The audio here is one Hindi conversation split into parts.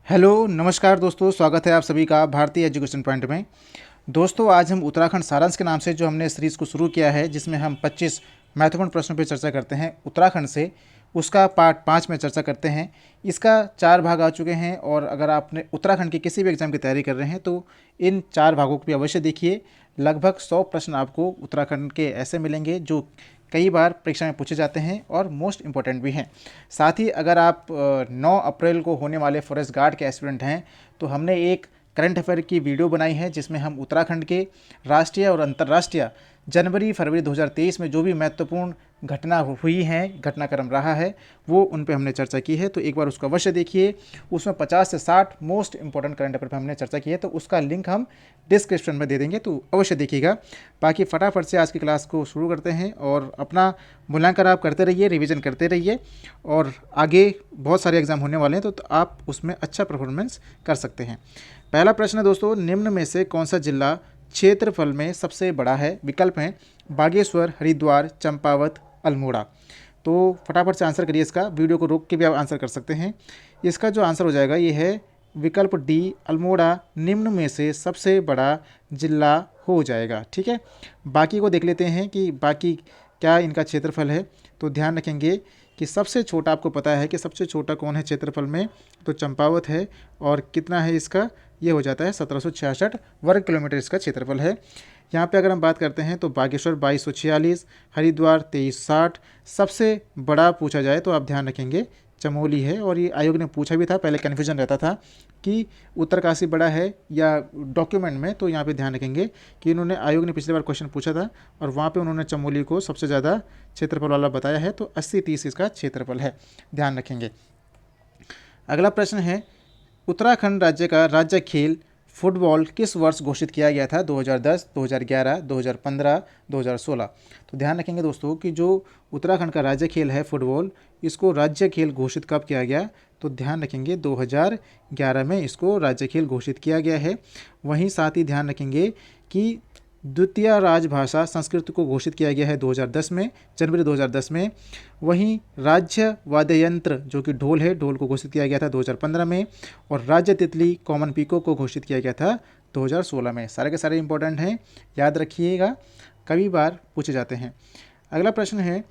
हेलो नमस्कार दोस्तों, स्वागत है आप सभी का भारतीय एजुकेशन पॉइंट में। दोस्तों आज हम उत्तराखंड सारांश के नाम से जो हमने सीरीज़ को शुरू किया है, जिसमें हम 25 महत्वपूर्ण प्रश्नों पर चर्चा करते हैं उत्तराखंड से, उसका पार्ट 5 में चर्चा करते हैं। इसका 4 भाग आ चुके हैं और अगर आपने उत्तराखंड के किसी भी एग्जाम की तैयारी कर रहे हैं तो इन 4 भागों को भी अवश्य देखिए। लगभग 100 प्रश्न आपको उत्तराखंड के ऐसे मिलेंगे जो कई बार परीक्षा में पूछे जाते हैं और मोस्ट इम्पोर्टेंट भी हैं। साथ ही अगर आप 9 अप्रैल को होने वाले फॉरेस्ट गार्ड के एस्पिरेंट हैं तो हमने एक करंट अफेयर की वीडियो बनाई है, जिसमें हम उत्तराखंड के राष्ट्रीय और अंतर्राष्ट्रीय जनवरी फरवरी 2023 में जो भी महत्वपूर्ण घटना हुई हैं, घटनाक्रम रहा है, वो उन पे हमने चर्चा की है। तो एक बार उसको अवश्य देखिए। उसमें 50 से 60 मोस्ट इंपॉर्टेंट करंट अफेयर पर हमने चर्चा की है, तो उसका लिंक हम डिस्क्रिप्शन में दे देंगे, तो अवश्य देखिएगा। बाकी फटाफट से आज की क्लास को शुरू करते हैं और अपना मूल्यांकन आप करते रहिए, रिवीजन करते रहिए और आगे बहुत सारे एग्जाम होने वाले हैं तो आप उसमें अच्छा परफॉर्मेंस कर सकते हैं। पहला प्रश्न है दोस्तों, निम्न में से कौन सा जिला क्षेत्रफल में सबसे बड़ा है? विकल्प हैं बागेश्वर, हरिद्वार, चंपावत, अल्मोड़ा। तो फटाफट से आंसर करिए इसका, वीडियो को रोक के भी आप आंसर कर सकते हैं। इसका जो आंसर हो जाएगा ये है विकल्प डी, अल्मोड़ा निम्न में से सबसे बड़ा जिला हो जाएगा। ठीक है, बाकी को देख लेते हैं कि बाकी क्या इनका क्षेत्रफल है। तो ध्यान रखेंगे कि सबसे छोटा, आपको पता है कि सबसे छोटा कौन है क्षेत्रफल में, तो चंपावत है। और कितना है इसका, ये हो जाता है 1766 वर्ग किलोमीटर इसका क्षेत्रफल है। यहाँ पे अगर हम बात करते हैं तो बागेश्वर 2246, हरिद्वार 2360। सबसे बड़ा पूछा जाए तो आप ध्यान रखेंगे चमोली है। और ये आयोग ने पूछा भी था, पहले कन्फ्यूजन रहता था कि उत्तरकाशी बड़ा है या डॉक्यूमेंट में, तो यहाँ पे ध्यान रखेंगे कि इन्होंने, आयोग ने पिछली बार क्वेश्चन पूछा था और वहाँ पे उन्होंने चमोली को सबसे ज़्यादा क्षेत्रफल वाला बताया है। तो 80-30 इसका क्षेत्रफल है, ध्यान रखेंगे। अगला प्रश्न है, उत्तराखंड राज्य का राज्य खेल फुटबॉल किस वर्ष घोषित किया गया था? 2010, 2011, 2015, 2016। तो ध्यान रखेंगे दोस्तों कि जो उत्तराखंड का राज्य खेल है फुटबॉल, इसको राज्य खेल घोषित कब किया गया? तो ध्यान रखेंगे 2011 में इसको राज्य खेल घोषित किया गया है। वहीं साथ ही ध्यान रखेंगे कि द्वितीय राजभाषा संस्कृत को घोषित किया गया है 2010 में, जनवरी 2010 में। वहीं राज्य वाद्य यंत्र जो कि ढोल है, ढोल को घोषित किया गया था 2015 में। और राज्य तितली कॉमन पीको को घोषित किया गया था 2016 में। सारे के सारे इंपॉर्टेंट हैं, याद रखिएगा, कई बार पूछे जाते हैं। अगला प्रश्न है,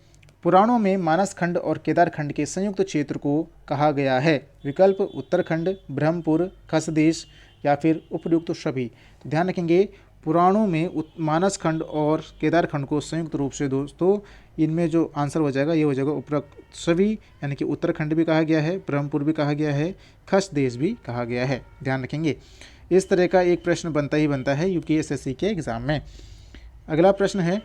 पुराणों में मानस खंड और केदार खंड के संयुक्त क्षेत्र को कहा गया है? विकल्प उत्तरखंड, ब्रह्मपुर, खसदेश या फिर उपयुक्त सभी। तो ध्यान रखेंगे पुराणों में मानस खंड और केदार खंड को संयुक्त रूप से दोस्तों, इनमें जो आंसर हो जाएगा ये हो जाएगा उपयुक्त सभी, यानी कि उत्तराखंड भी कहा गया है, ब्रह्मपुर भी कहा गया है, खसदेश भी कहा गया है। ध्यान रखेंगे, इस तरह का एक प्रश्न बनता ही बनता है यूपीएसएससी के एग्जाम में। अगला प्रश्न है,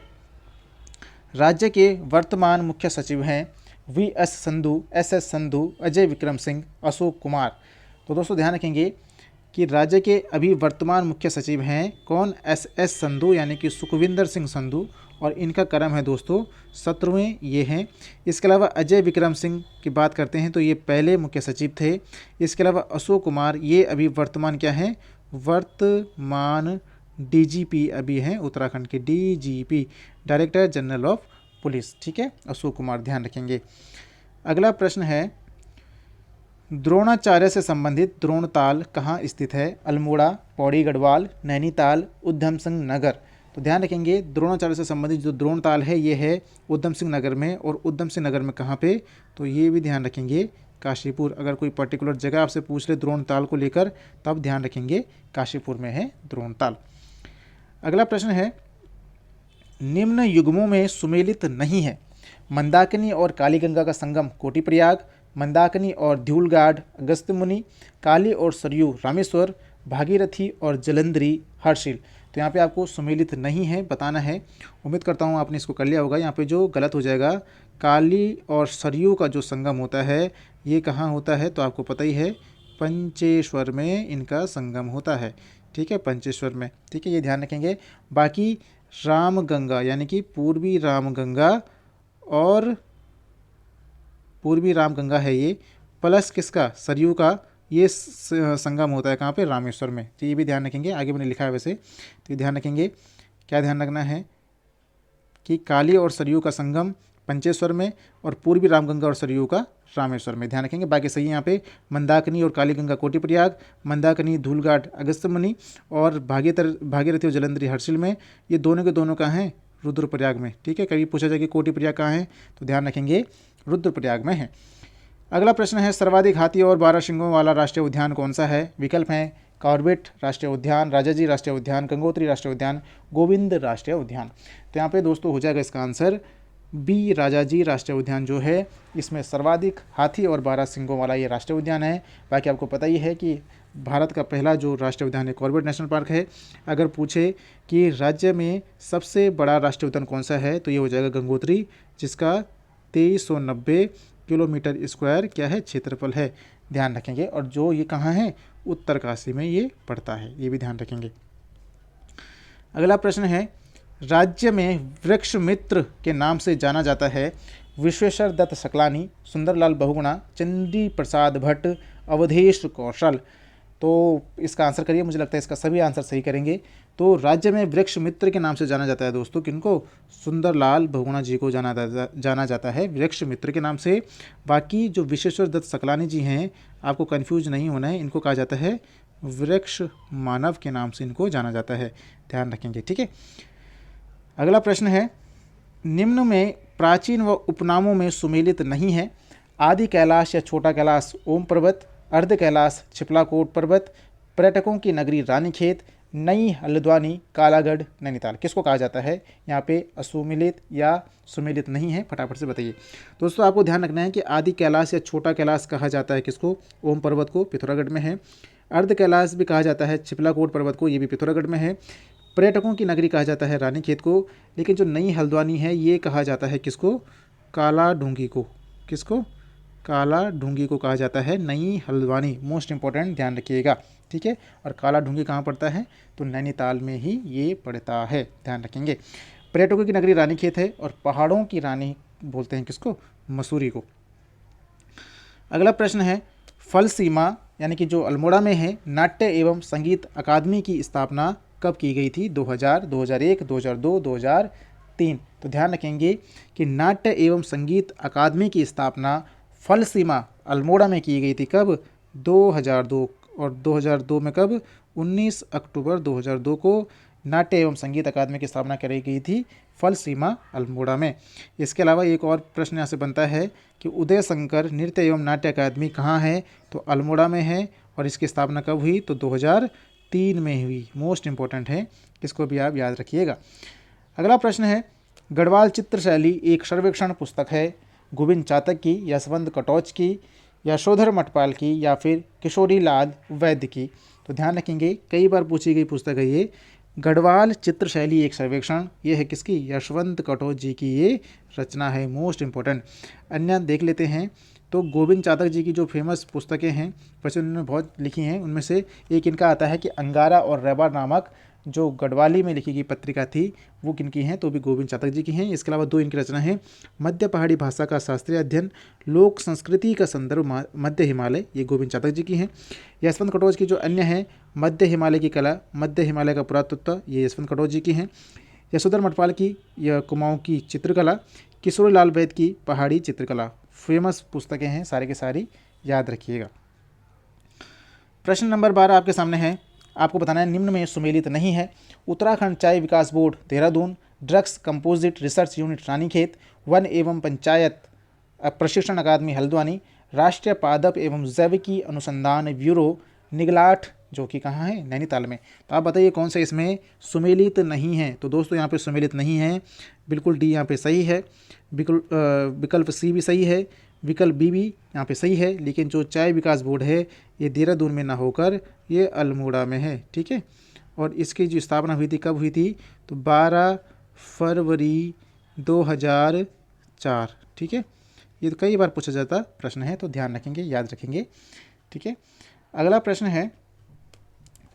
राज्य के वर्तमान मुख्य सचिव हैं वीएस संधू, एसएस संधू, अजय विक्रम सिंह, अशोक कुमार। तो दोस्तों ध्यान रखेंगे कि राज्य के अभी वर्तमान मुख्य सचिव हैं कौन? एसएस संधू, यानी कि सुखविंदर सिंह संधू, और इनका क्रम है दोस्तों 17वें ये हैं। इसके अलावा अजय विक्रम सिंह की बात करते हैं तो ये पहले मुख्य सचिव थे। इसके अलावा अशोक कुमार ये अभी वर्तमान क्या हैं? वर्तमान डीजीपी अभी हैं, उत्तराखंड के DGP, director general of police. ठीक है, अशोक कुमार, ध्यान रखेंगे। अगला प्रश्न है, द्रोणाचार्य से संबंधित द्रोणताल कहाँ स्थित है? अल्मोड़ा, पौड़ी गढ़वाल, नैनीताल, उधम सिंह नगर। तो ध्यान रखेंगे द्रोणाचार्य से संबंधित जो द्रोणताल है ये है उधम सिंह नगर में। और उधम सिंह नगर में कहाँ पे? तो ये भी ध्यान रखेंगे काशीपुर। अगर कोई पर्टिकुलर जगह आपसे पूछ ले द्रोणताल को लेकर, तब ध्यान रखेंगे काशीपुर में है द्रोणताल। अगला प्रश्न है, निम्न युग्मों में सुमेलित नहीं है? मंदाकिनी और कालीगंगा का संगम कोटिप्रयाग, मंदाकिनी और ध्यूलगाढ़ अगस्त्यमुनि, काली और सरयू रामेश्वर, भागीरथी और जलंधरी हर्षिल। तो यहाँ पे आपको सुमेलित नहीं है बताना है। उम्मीद करता हूँ आपने इसको कर लिया होगा। यहाँ पे जो गलत हो जाएगा, काली और सरयू का जो संगम होता है ये कहाँ होता है? तो आपको पता ही है, पंचेश्वर में इनका संगम होता है। ठीक है, पंचेश्वर में। ठीक है, ये ध्यान रखेंगे। बाकी रामगंगा, यानी कि पूर्वी रामगंगा, और पूर्वी रामगंगा है ये, प्लस किसका? सरयू का, ये संगम होता है कहाँ पे? रामेश्वर में। तो ये भी ध्यान रखेंगे, आगे मैंने लिखा है वैसे, तो ये ध्यान रखेंगे। क्या ध्यान रखना है कि काली और सरयू का संगम पंचेश्वर में, और पूर्वी रामगंगा और सरयू का रामेश्वर में। ध्यान रखेंगे, बाकी सही यहाँ पे मंदाकिनी और कालीगंगा कोटिप्रयाग, मंदाकिनी धूलघाट अगस्त्यमुनि और भागीरथी और जलंधरी हर्षिल में। ये दोनों के दोनों कहाँ हैं? रुद्रप्रयाग में। ठीक है, कभी पूछा जाए कि कोटिप्रयाग कहाँ है, तो ध्यान रखेंगे रुद्रप्रयाग में है। अगला प्रश्न है, सर्वाधिक हाथी और 12 सिंगों वाला राष्ट्रीय उद्यान कौन सा है? विकल्प हैं कॉर्बेट राष्ट्रीय उद्यान, राजाजी राष्ट्रीय उद्यान, गंगोत्री राष्ट्रीय उद्यान, गोविंद राष्ट्रीय उद्यान। तो यहाँ पे दोस्तों हो जाएगा इसका आंसर बी, राजाजी राष्ट्रीय उद्यान जो है, इसमें सर्वाधिक हाथी और 12 सिंगों वाला ये राष्ट्रीय उद्यान है। बाकी आपको पता ही है कि भारत का पहला जो राष्ट्रीय उद्यान है कॉर्बेट नेशनल पार्क है। अगर पूछे कि राज्य में सबसे बड़ा राष्ट्रीय उद्यान कौन सा है, तो ये हो जाएगा गंगोत्री, जिसका 2390 किलोमीटर स्क्वायर क्या है? क्षेत्रफल है। ध्यान रखेंगे, और जो ये कहाँ है? उत्तरकाशी में ये पड़ता है, ये भी ध्यान रखेंगे। अगला प्रश्न है, राज्य में वृक्ष मित्र के नाम से जाना जाता है विश्वेश्वर दत्त सकलानी, सुंदरलाल बहुगुणा, चंडी प्रसाद भट्ट, अवधेश कौशल। तो इसका आंसर करिए, मुझे लगता है इसका सभी आंसर सही करेंगे। तो राज्य में वृक्ष मित्र के नाम से जाना जाता है दोस्तों, किनको? सुंदरलाल बहुगुणा जी को जाना जाता है वृक्ष मित्र के नाम से। बाकी जो विश्वेश्वर दत्त सकलानी जी हैं, आपको कन्फ्यूज नहीं होना है, इनको कहा जाता है वृक्ष मानव के नाम से इनको जाना जाता है। ध्यान रखेंगे, ठीक है। अगला प्रश्न है, निम्न में प्राचीन व उपनामों में सुमेलित नहीं है। आदि कैलाश या छोटा कैलाश ओम पर्वत, अर्ध कैलाश छिपलाकोट पर्वत, पर्यटकों की नगरी रानीखेत, नई हल्द्वानी, कालागढ़, नैनीताल। किसको कहा जाता है? यहाँ पे असुमेलित या सुमेलित नहीं है, फटाफट से बताइए। दोस्तों आपको ध्यान रखना है कि आदि कैलाश या छोटा कैलाश कहा जाता है किसको? ओम पर्वत को, पिथौरागढ़ में है। अर्ध कैलाश भी कहा जाता है छिपलाकोट पर्वत को, ये भी पिथौरागढ़ में है। पर्यटकों की नगरी कहा जाता है रानीखेत को। लेकिन जो नई हल्द्वानी है ये कहा जाता है किसको? काला ढूंगी को। किसको? काला ढूंगी को कहा जाता है नई हल्द्वानी। मोस्ट इंपॉर्टेंट, ध्यान रखिएगा, ठीक है। और काला ढूंगी कहाँ पड़ता है? तो नैनीताल में ही ये पड़ता है, ध्यान रखेंगे। पर्यटकों की नगरी रानीखेत है, और पहाड़ों की रानी बोलते हैं किसको? मसूरी को। अगला प्रश्न है, फल सीमा यानी कि जो अल्मोड़ा में है, नाट्य एवं संगीत अकादमी की स्थापना कब की गई थी? 2000, 2001, 2002, 2003। तो ध्यान रखेंगे कि नाट्य एवं संगीत अकादमी की स्थापना फल सीमा अल्मोड़ा में की गई थी कब? 2002। और 2002 में कब? 19 अक्टूबर 2002 को नाट्य एवं संगीत अकादमी की स्थापना करी गई थी फल सीमा अल्मोड़ा में। इसके अलावा एक और प्रश्न यहाँ से बनता है कि उदय शंकर नृत्य एवं नाट्य अकादमी कहाँ है? तो अल्मोड़ा में है। और इसकी स्थापना कब हुई? तो 2003 में हुई। मोस्ट इंपॉर्टेंट है, इसको भी आप याद रखिएगा। अगला प्रश्न है, गढ़वाल चित्रशैली एक सर्वेक्षण पुस्तक है गोविंद चातक की, यशवंत कटोच की, यशोधर मठपाल की, या फिर किशोरी लाल वैद्य की। तो ध्यान रखेंगे, कई बार पूछी गई पुस्तक है ये। गढ़वाल चित्रशैली एक सर्वेक्षण, ये है किसकी? यशवंत कटोच जी की ये रचना है। Most important. अन्य देख लेते हैं, तो गोविंद चातक जी की जो फेमस पुस्तकें हैं, वैसे उन्होंने बहुत लिखी हैं, उनमें से एक इनका आता है कि अंगारा और रैबा नामक जो गढ़वाली में लिखी गई पत्रिका थी, वो किनकी हैं? तो भी गोविंद चातक जी की हैं। इसके अलावा दो इनकी रचना है, मध्य पहाड़ी भाषा का शास्त्रीय अध्ययन, लोक संस्कृति का संदर्भ मध्य हिमालय, ये गोविंद चातक जी की हैं। यशवंत कटोच की जो अन्य है, मध्य हिमालय की कला, मध्य हिमालय का पुरातत्व, ये यशवंत कटोच जी की हैं। यशोधर मठपाल की यह कुमाऊं की चित्रकला, किशोरी लाल वैद्य की पहाड़ी चित्रकला। फेमस पुस्तकें हैं, सारे के सारी याद रखिएगा। प्रश्न नंबर 12 आपके सामने है, आपको बताना है निम्न में सुमेलित नहीं है। Uttarakhand Chai Vikas board Dehradun, drugs composite research unit Ranikhet, वन एवं पंचायत प्रशिक्षण अकादमी हल्द्वानी, राष्ट्रीय पादप एवं जैविकी अनुसंधान ब्यूरो निगलाठ, जो कि कहाँ है? नैनीताल में। तो आप बताइए कौन सा इसमें सुमेलित नहीं है? तो दोस्तों यहाँ पे सुमेलित नहीं है, बिल्कुल डी यहाँ पे सही है, विकल्प सी भी सही है, विकल्प बी भी यहाँ पे सही है। लेकिन जो चाय विकास बोर्ड है ये देहरादून में ना होकर ये अल्मोड़ा में है, ठीक है। और इसकी जो स्थापना हुई थी कब हुई थी? तो 12 फरवरी 2004, ठीक है। ये तो कई बार पूछा जाता प्रश्न है, तो ध्यान रखेंगे, याद रखेंगे, ठीक है। अगला प्रश्न है,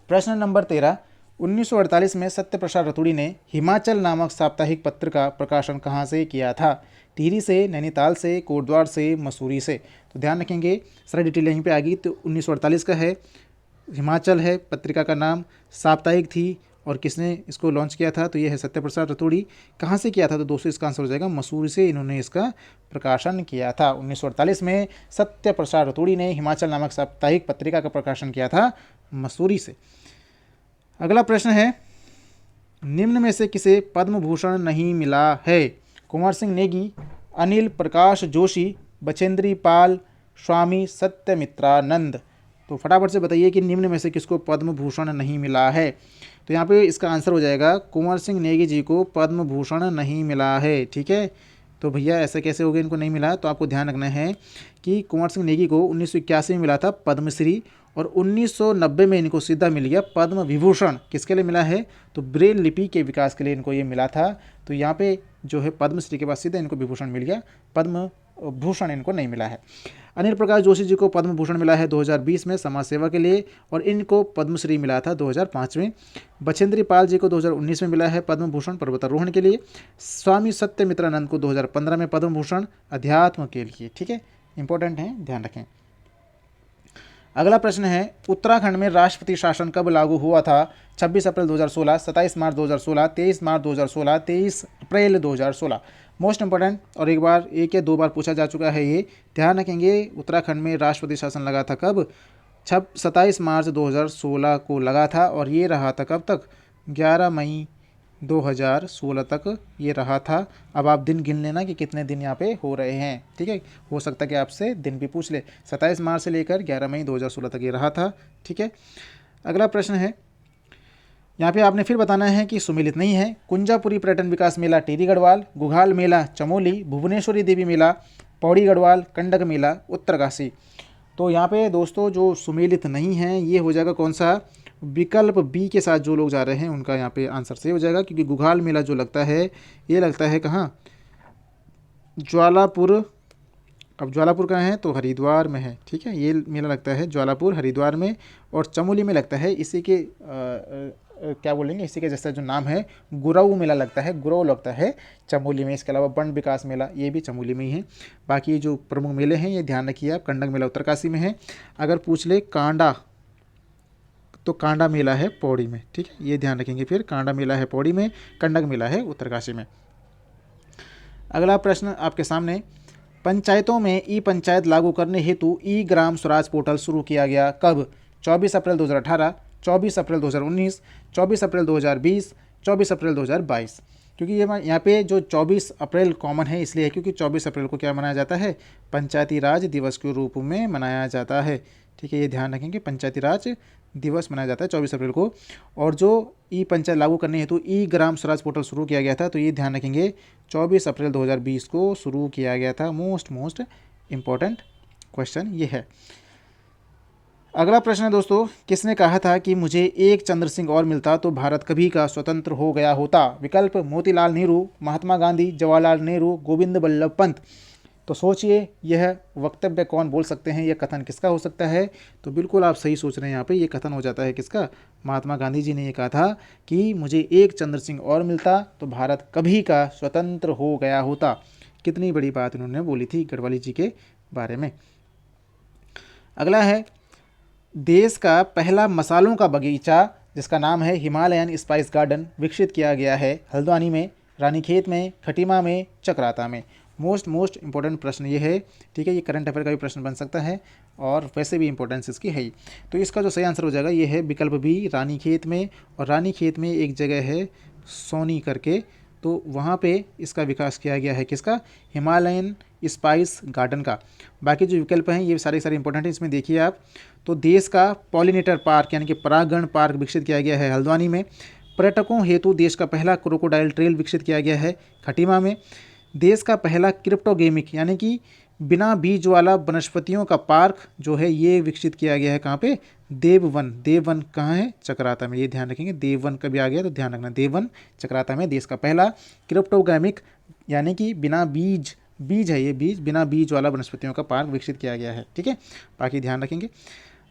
प्रश्न नंबर 13, 1948 में सत्यप्रसाद रतूड़ी ने हिमाचल नामक साप्ताहिक पत्र का प्रकाशन कहाँ से किया था? टिहरी से, नैनीताल से, कोटद्वार से, मसूरी से। तो ध्यान रखेंगे, सारी डिटेल यहीं पे आ गई। तो 1948 का है, हिमाचल है पत्रिका का नाम, साप्ताहिक थी, और किसने इसको लॉन्च किया था, तो ये है सत्य प्रसाद रतूड़ी। कहाँ से किया था, तो दोस्तों इसका आंसर हो जाएगा मसूरी से इन्होंने इसका प्रकाशन किया था। 1948 में सत्य प्रसाद रतूड़ी ने हिमाचल नामक साप्ताहिक पत्रिका का प्रकाशन किया था मसूरी से। अगला प्रश्न है, निम्न में से किसे पद्म भूषण नहीं मिला है? कुंवर सिंह नेगी, अनिल प्रकाश जोशी, बचेंद्री पाल, स्वामी सत्यमित्रानंद। तो फटाफट से बताइए कि निम्न में से किसको पद्म भूषण नहीं मिला है। तो यहाँ पे इसका आंसर हो जाएगा कुंवर सिंह नेगी जी को पद्म भूषण नहीं मिला है। ठीक है, तो भैया ऐसे कैसे हो गया इनको नहीं मिला, तो आपको ध्यान रखना है कि कुंवर सिंह नेगी को 1981 में मिला था पद्मश्री और 1990 में इनको सीधा मिल गया पद्म विभूषण। किसके लिए मिला है, तो ब्रेल लिपि के विकास के लिए इनको ये मिला था। तो यहाँ पे जो है पद्मश्री के बाद सीधा इनको विभूषण मिल गया, पद्म भूषण इनको नहीं मिला है। अनिल प्रकाश जोशी जी को पद्म भूषण मिला है 2020 में समाज सेवा के लिए और इनको पद्मश्री मिला था 2005 में। बचेंद्री पाल जी को 2019 में मिला है पद्म भूषण पर्वतारोहण के लिए। स्वामी सत्यमित्रानंद को 2015 में पद्म भूषण अध्यात्म के लिए। ठीक है, इंपॉर्टेंट है, ध्यान रखें। अगला प्रश्न है, उत्तराखंड में राष्ट्रपति शासन कब लागू हुआ था? 26 अप्रैल 2016, 27 मार्च 2016, 23 मार्च 2016, 23 अप्रैल 2016। मोस्ट इंपॉर्टेंट, और एक या दो बार पूछा जा चुका है ये, ध्यान रखेंगे। उत्तराखंड में राष्ट्रपति शासन लगा था कब? 27 मार्च 2016 को लगा था और ये रहा था कब तक? 11 मई 2016 तक ये रहा था। अब आप दिन गिन लेना कि कितने दिन यहाँ पे हो रहे हैं। ठीक है, हो सकता है कि आपसे दिन भी पूछ ले। 27 मार्च से लेकर 11 मई 2016 तक ये रहा था। ठीक है, अगला प्रश्न है, यहाँ पे आपने फिर बताना है कि सुमेलित नहीं है। कुंजापुरी पर्यटन विकास मेला टिहरी गढ़वाल, गुघाल मेला चमोली, भुवनेश्वरी देवी मेला पौड़ी गढ़वाल, कंडक मेला उत्तरकाशी। तो यहाँ पे दोस्तों जो सुमेलित नहीं है ये हो जाएगा कौन सा? विकल्प बी के साथ जो लोग जा रहे हैं उनका यहाँ पे आंसर सही हो जाएगा, क्योंकि गुघाल मेला जो लगता है ये लगता है कहाँ? ज्वालापुर। अब ज्वालापुर कहाँ है, तो हरिद्वार में है। ठीक है, ये मेला लगता है ज्वालापुर हरिद्वार में। और चमोली में लगता है इसी के क्या बोलेंगे, इसी के जैसा जो नाम है गुरऊ मेला लगता है, गुरऊ लगता है चमोली में। इसके अलावा बंड विकास मेला ये भी चमोली में ही है। बाकी जो प्रमुख मेले हैं ये ध्यान रखिए आप, कंडक मेला उत्तरकाशी में है। अगर पूछ ले कांडा, तो कांडा मेला है पौड़ी में। ठीक है, ये ध्यान रखेंगे। फिर कांडा मेला है पौड़ी में, कंडक मेला है उत्तरकाशी में। अगला प्रश्न आपके सामने, पंचायतों में ई पंचायत लागू करने हेतु ई ग्राम स्वराज पोर्टल शुरू किया गया कब? 24 अप्रैल 2018, 24 अप्रैल 2019, 24 अप्रैल 2020, 24 अप्रैल 2022। क्योंकि ये यहाँ पे जो 24 अप्रैल कॉमन है इसलिए है क्योंकि 24 अप्रैल को क्या मनाया जाता है? पंचायती राज दिवस के रूप में मनाया जाता है। ठीक है, ये ध्यान रखेंगे, पंचायती राज दिवस मनाया जाता है 24 अप्रैल को। और जो ई पंचायत लागू करने हेतु ई ग्राम स्वराज पोर्टल शुरू किया गया था, तो ये ध्यान रखेंगे 24 अप्रैल 2020 को शुरू किया गया था। मोस्ट इम्पॉर्टेंट क्वेश्चन ये है। अगला प्रश्न है दोस्तों, किसने कहा था कि मुझे एक चंद्र सिंह और मिलता तो भारत कभी का स्वतंत्र हो गया होता? विकल्प मोतीलाल नेहरू, महात्मा गांधी, जवाहरलाल नेहरू, गोविंद बल्लभ पंत। तो सोचिए यह वक्तव्य कौन बोल सकते हैं, यह कथन किसका हो सकता है? तो बिल्कुल आप सही सोच रहे हैं, यहाँ पे ये कथन हो जाता है किसका? महात्मा गांधी जी ने ये कहा था कि मुझे एक चंद्र सिंह और मिलता तो भारत कभी का स्वतंत्र हो गया होता। कितनी बड़ी बात उन्होंने बोली थी गढ़वाली जी के बारे में। अगला है, देश का पहला मसालों का बगीचा जिसका नाम है हिमालयन स्पाइस गार्डन विकसित किया गया है हल्द्वानी में, रानीखेत में, खटीमा में, चक्राता में। मोस्ट इंपॉर्टेंट प्रश्न ये है। ठीक है, ये करंट अफेयर का भी प्रश्न बन सकता है और वैसे भी इंपॉर्टेंस इसकी है ही। तो इसका जो सही आंसर हो जाएगा ये है विकल्प बी, रानीखेत में। और रानीखेत में एक जगह है सोनी करके, तो वहाँ पे इसका विकास किया गया है किसका? हिमालयन स्पाइस गार्डन का। बाकी जो विकल्प हैं ये सारे इंपॉर्टेंट हैं, इसमें देखिए आप। तो देश का पॉलिनेटर पार्क यानी कि परागण पार्क विकसित किया गया है हल्द्वानी में। पर्यटकों हेतु देश का पहला क्रोकोडाइल ट्रेल विकसित किया गया है खटीमा में। देश का पहला क्रिप्टोगेमिक यानी कि बिना बीज वाला वनस्पतियों का पार्क जो है ये विकसित किया गया है कहाँ पे? देववन। देववन कहाँ है? चक्राता में। ये ध्यान रखेंगे, देववन कभी आ गया तो ध्यान रखना, देववन चक्राता में देश का पहला क्रिप्टोगेमिक यानी कि बिना बीज है ये बीज, बिना बीज वाला वनस्पतियों का पार्क विकसित किया गया है। ठीक है, बाकी ध्यान रखेंगे।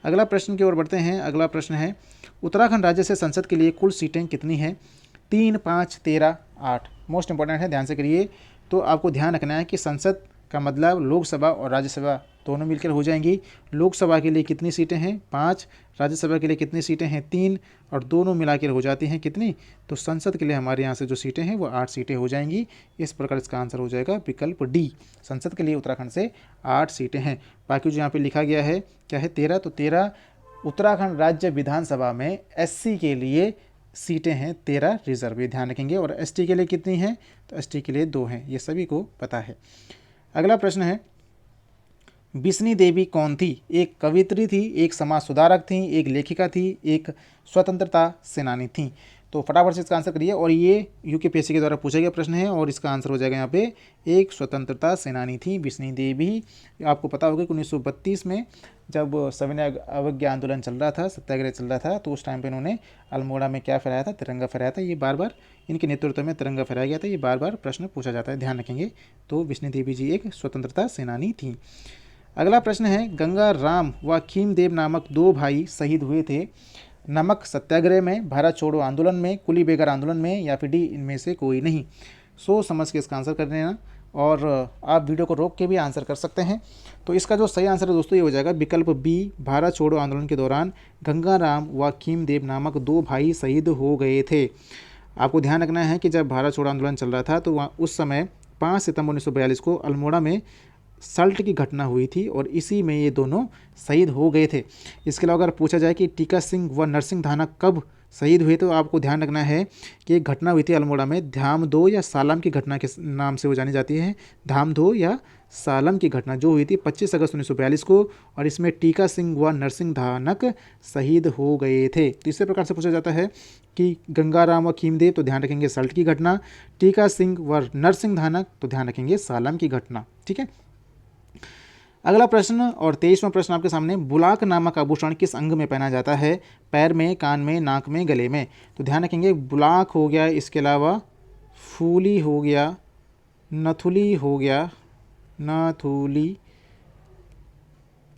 अगला प्रश्न की ओर बढ़ते हैं। अगला प्रश्न है, उत्तराखंड राज्य से संसद के लिए कुल सीटें कितनी हैं? 3, 5, 13, 8। मोस्ट इंपॉर्टेंट है, ध्यान से करिए। तो आपको ध्यान रखना है कि संसद का मतलब लोकसभा और राज्यसभा दोनों मिलकर हो जाएंगी। लोकसभा के लिए कितनी सीटें हैं? 5। राज्यसभा के लिए कितनी सीटें हैं? 3। और दोनों मिलाकर हो जाती हैं कितनी? तो संसद के लिए हमारे यहाँ से जो सीटें हैं वो 8 सीटें हो जाएंगी। इस प्रकार इसका आंसर हो जाएगा विकल्प डी। संसद के लिए उत्तराखंड से 8 सीटें हैं। बाकी जो यहाँ पे लिखा गया है क्या है? 13। तो 13 उत्तराखंड राज्य विधानसभा में SC के लिए सीटें हैं 13 रिजर्व, ये ध्यान रखेंगे। और ST के लिए कितनी हैं? तो ST के लिए 2 हैं, ये सभी को पता है। अगला प्रश्न है, बिस्नी देवी कौन थी? एक कवियत्री थी, एक समाज सुधारक थी, एक लेखिका थी, एक स्वतंत्रता सेनानी थी। तो फटाफट से इसका आंसर करिए। और ये UPSC के द्वारा पूछा गया प्रश्न है और इसका आंसर हो जाएगा यहाँ पे एक स्वतंत्रता सेनानी थी बिस्नी देवी। आपको पता होगा कि 1932 में जब सविनय अवज्ञा आंदोलन चल रहा था, सत्याग्रह चल रहा था, तो उस टाइम पे इन्होंने अल्मोड़ा में क्या फहराया था? तिरंगा फहराया था। ये बार बार इनके नेतृत्व में तिरंगा फहराया गया था। ये बार बार प्रश्न पूछा जाता है, ध्यान रखेंगे। तो बिस्नी देवी जी एक स्वतंत्रता सेनानी थी। अगला प्रश्न है, गंगा राम व खीमदेव नामक 2 भाई शहीद हुए थे नमक सत्याग्रह में, भारत छोड़ो आंदोलन में, कुली बेगार आंदोलन में, या फिर डी इनमें से कोई नहीं। सोच समझ के इसका आंसर कर देना और आप वीडियो को रोक के भी आंसर कर सकते हैं। तो इसका जो सही आंसर है दोस्तों ये हो जाएगा विकल्प बी। भारत छोड़ो आंदोलन के दौरान गंगा राम व खीमदेव नामक 2 भाई शहीद हो गए थे। आपको ध्यान रखना है कि जब भारत छोड़ो आंदोलन चल रहा था तो वहाँ उस समय 5 सितंबर 1942 को अल्मोड़ा में सल्ट की घटना हुई थी और इसी में ये दोनों शहीद हो गए थे। इसके अलावा अगर पूछा जाए कि टीका सिंह व नरसिंह धानक कब शहीद हुए, तो आपको ध्यान रखना है कि एक घटना हुई थी अल्मोड़ा में, धाम-2 या सालम की घटना के नाम से वो जानी जाती है। धाम-2 या सालम की घटना जो हुई थी 25 अगस्त 1942 को, और इसमें टीका सिंह व नरसिंह धानक शहीद हो गए थे। तो इसी प्रकार से पूछा जाता है कि गंगाराम व खीमदेव, तो ध्यान रखेंगे सल्ट की घटना, टीका सिंह व नरसिंह धानक, तो ध्यान रखेंगे सालम की घटना। ठीक है। अगला प्रश्न और 23वां प्रश्न आपके सामने, बुलाक नामक आभूषण किस अंग में पहना जाता है? पैर में, कान में, नाक में, गले में। तो ध्यान रखेंगे बुलाक हो गया, इसके अलावा फूली हो गया, नथुली हो गया, नथुली,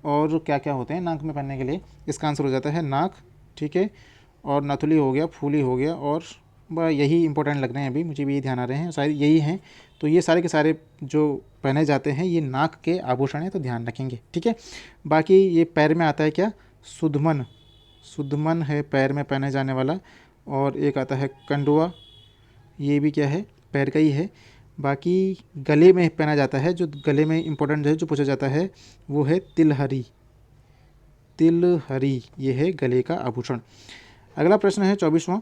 और क्या क्या होते हैं नाक में पहनने के लिए? इसका आंसर हो जाता है नाक। ठीक है। और नथुली हो गया, फूली हो गया, और यही इंपॉर्टेंट लग रहे हैं अभी, मुझे भी यही ध्यान आ रहे हैं, शायद यही हैं। तो ये सारे के सारे जो पहने जाते हैं ये नाक के आभूषण हैं, तो ध्यान रखेंगे। ठीक है। बाकी ये पैर में आता है क्या? सुधमन, सुधमन है पैर में पहने जाने वाला। और एक आता है कंडुआ, ये भी क्या है? पैर का ही है। बाकी गले में पहना जाता है, जो गले में इंपॉर्टेंट है जो पूछा जाता है वो है तिलहरी, तिलहरी ये है गले का आभूषण। अगला प्रश्न है 24वां,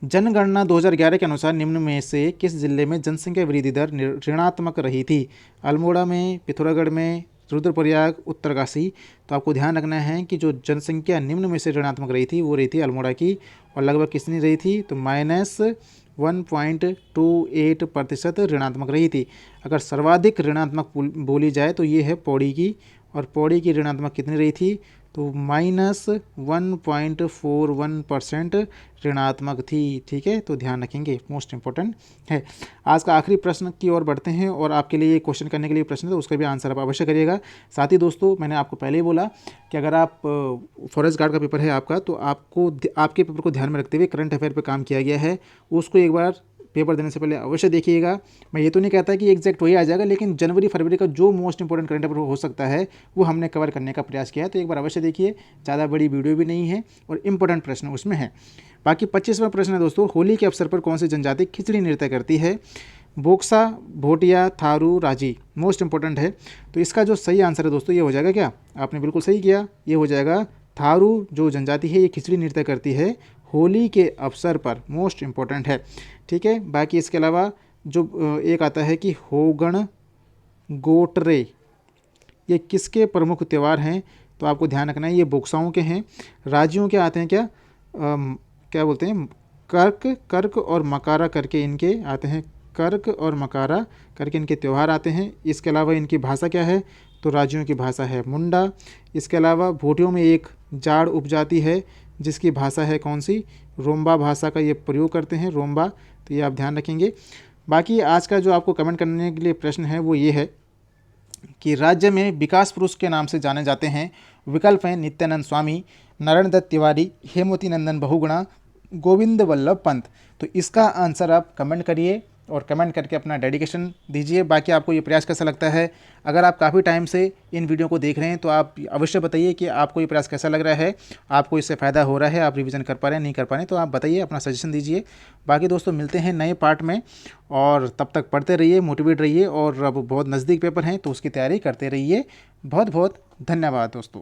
जनगणना 2011 के अनुसार निम्न में से किस जिले में जनसंख्या वृद्धि दर ऋणात्मक रही थी? अल्मोड़ा में, पिथौरागढ़ में, रुद्रप्रयाग, उत्तरकाशी। तो आपको ध्यान रखना है कि जो जनसंख्या निम्न में से ऋणात्मक रही थी वो रही थी अल्मोड़ा की, और लगभग कितनी रही थी? तो -1.28% ऋणात्मक रही थी। अगर सर्वाधिक ऋणात्मक बोली जाए तो ये है पौड़ी की, और पौड़ी की ऋणात्मक कितनी रही थी? तो -1.41% ऋणात्मक थी। ठीक है। तो ध्यान रखेंगे, मोस्ट इंपॉर्टेंट है। आज का आखिरी प्रश्न की ओर बढ़ते हैं, और आपके लिए ये क्वेश्चन करने के लिए प्रश्न है तो उसका भी आंसर आप अवश्य करिएगा। साथ ही दोस्तों मैंने आपको पहले ही बोला कि अगर आप फॉरेस्ट गार्ड का पेपर है आपका, तो आपको आपके पेपर को ध्यान में रखते हुए करंट अफेयर पर काम किया गया है, उसको एक बार पेपर देने से पहले अवश्य देखिएगा। मैं ये तो नहीं कहता कि एग्जैक्ट वही आ जाएगा, लेकिन जनवरी फरवरी का जो मोस्ट इंपॉर्टेंट करंट अफेयर हो सकता है वो हमने कवर करने का प्रयास किया है, तो एक बार अवश्य देखिए। ज़्यादा बड़ी वीडियो भी नहीं है और इंपॉर्टेंट प्रश्न उसमें है। बाकी 25वां प्रश्न है दोस्तों, होली के अवसर पर कौन सी जनजाति खिचड़ी नृत्य करती है? बोक्सा, भोटिया, थारू, राजी। मोस्ट इंपॉर्टेंट है। तो इसका जो सही आंसर है दोस्तों ये हो जाएगा क्या? आपने बिल्कुल सही किया, ये हो जाएगा थारू जो जनजाति है ये खिचड़ी नृत्य करती है होली के अवसर पर। मोस्ट इंपॉर्टेंट है। ठीक है। बाकी इसके अलावा जो एक आता है कि होगण गोटरे, ये किसके प्रमुख त्यौहार हैं? तो आपको ध्यान रखना है ये बोक्साओं के हैं। राजियों के आते हैं क्या? क्या बोलते हैं? कर्क और मकारा करके इनके आते हैं, कर्क और मकारा करके इनके त्यौहार आते हैं। इसके अलावा इनकी भाषा क्या है? तो राजियों की भाषा है मुंडा। इसके अलावा भोटियों में एक जाड़ उपजाति है जिसकी भाषा है कौन सी? रोम्बा भाषा का ये प्रयोग करते हैं, रोम्बा। तो ये आप ध्यान रखेंगे। बाकी आज का जो आपको कमेंट करने के लिए प्रश्न है वो ये है कि राज्य में विकास पुरुष के नाम से जाने जाते हैं। विकल्प हैं नित्यानंद स्वामी, नारायण दत्त तिवारी, हेमवती नंदन बहुगुणा, गोविंद वल्लभ पंत। तो इसका आंसर आप कमेंट करिए और कमेंट करके अपना डेडिकेशन दीजिए। बाकी आपको ये प्रयास कैसा लगता है, अगर आप काफ़ी टाइम से इन वीडियो को देख रहे हैं तो आप अवश्य बताइए कि आपको ये प्रयास कैसा लग रहा है, आपको इससे फ़ायदा हो रहा है, आप रिवीजन कर पा रहे हैं नहीं कर पा रहे हैं, तो आप बताइए, अपना सजेशन दीजिए। बाकी दोस्तों मिलते हैं नए पार्ट में, और तब तक पढ़ते रहिए, मोटिवेट रहिए, और अब बहुत नज़दीक पेपर हैं तो उसकी तैयारी करते रहिए। बहुत बहुत धन्यवाद दोस्तों।